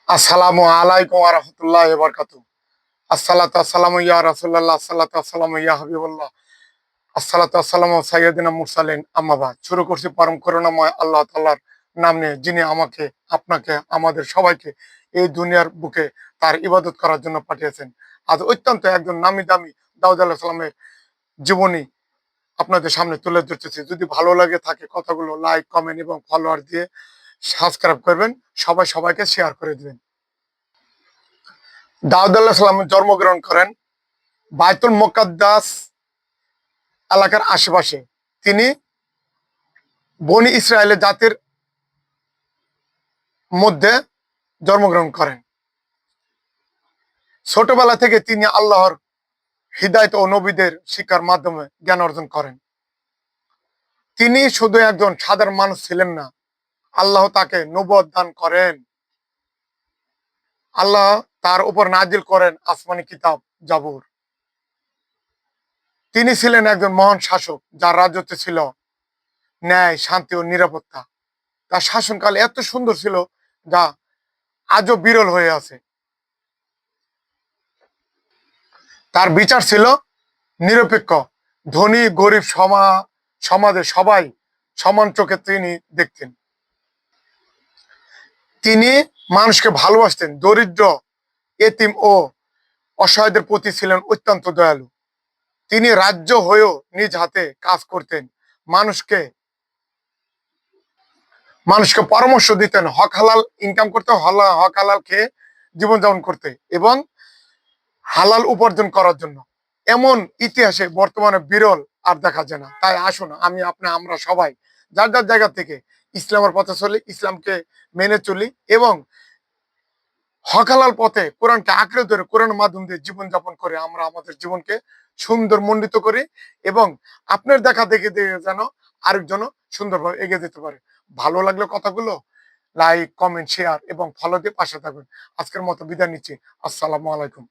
আসসালামু আলাইকুম ওয়া রাহমাতুল্লাহি ওয়া বারাকাতুহু। আসসালাতু আসসালামু ইয়া রাসূলুল্লাহ, আসসালাতু আসসালামু ইয়া হাবিবাল্লাহ, আসসালাতু আসসালামু সাইয়্যিদিনা মুরসালিন, আম্মা বাদ। শুরু করছি পরম করুণাময় আল্লাহ তাআলার নাম নিয়ে, যিনি আমাকে, আপনাকে, আমাদের সবাইকে এই দুনিয়ার বুকে তার ইবাদত করার জন্য পাঠিয়েছেন। আজ অত্যন্ত একজন নামি দামি দাউদ আলাইহিস সালামের জীবনী আপনাদের সামনে তুলে ধরতেছি। যদি ভালো লাগে থাকে কথাগুলো লাইক, কমেন্ট এবং ফলোয়ার দিয়ে সাবস্ক্রাইব করবেন। সবাই সবাইকে শেয়ার করে দিবেন। দাউদ আলাইহিস সালাম জন্মগ্রহণ করেন বায়তুল মুকাদ্দাস এলাকার আশেপাশে। তিনি বনি ইসরায়েলের জাতির মধ্যে জন্মগ্রহণ করেন। ছোটবেলা থেকে তিনি আল্লাহর হিদায়ত ও নবীদের শিক্ষার মাধ্যমে জ্ঞান অর্জন করেন। তিনি শুধু একজন সাধারণ মানুষ ছিলেন না, আল্লাহ তাকে নবুয়ত দান করেন। আল্লাহ তার উপর নাজিল করেন আসমানি কিতাব জাবুর। তিনি ছিলেন একজন মহান শাসক, যার রাজত্বে ছিল ন্যায়, শান্তি ও নিরাপত্তা। তার শাসনকাল এত সুন্দর ছিল যা আজও বিরল হয়ে আছে। তার বিচার ছিল নিরপেক্ষ। ধনী গরিব সমাজে সবাই সমান চোখে তিনি দেখতেন। তিনি মানুষকে ভালোবাসতেন। দরিদ্র, এতিম ও অসহায়দের প্রতি ছিলেন অত্যন্ত দয়ালু। তিনি রাজ্য হয়েও নিজ হাতে কাজ করতেন। মানুষকে মানুষকে পরামর্শ দিতেন হক হালাল ইনকাম করতে, হক হালাল খেয়ে জীবনযাপন করতে এবং হালাল উপার্জন করার জন্য। এমন ইতিহাসে বর্তমানে বিরল আর দেখা যায় না। তাই আসুন আমরা সবাই যার যার জায়গা থেকে ইসলামের পথে চলি, ইসলামকে মেনে চলি এবং হক হালাল পথে কোরআনকে আঁকড়ে ধরে কোরআনের মাধ্যম দিয়ে জীবনযাপন করে আমরা আমাদের জীবনকে সুন্দর মণ্ডিত করি এবং আপনার দেখা দেখে দেখে যেন আরেকজন সুন্দরভাবে এগিয়ে যেতে পারে। ভালো লাগলে কথাগুলো লাইক, কমেন্ট, শেয়ার এবং ফলো দিয়ে পাশে থাকবেন। আজকের মতো বিদায় নিচ্ছি। আসসালামু আলাইকুম।